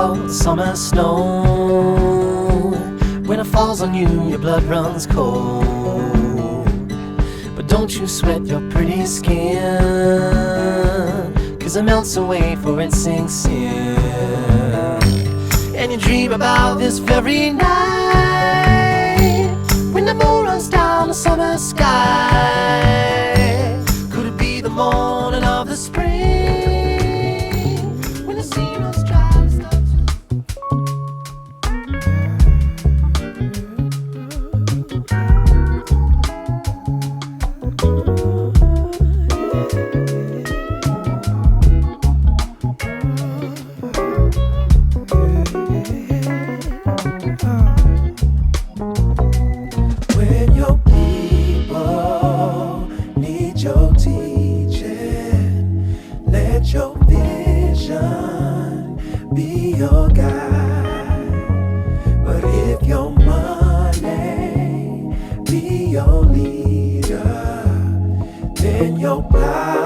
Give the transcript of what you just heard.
cold summer snow. When it falls on you, your blood runs cold. But don't you sweat your pretty skin, 'cause it melts away for it sinks in. And you dream about this very night, when the moon runs down the summer sky. Could it be the morning of the spring, when the sea runs dry and starts when your people need your teaching, let your vision be your guide. But if your money be your leader, then your power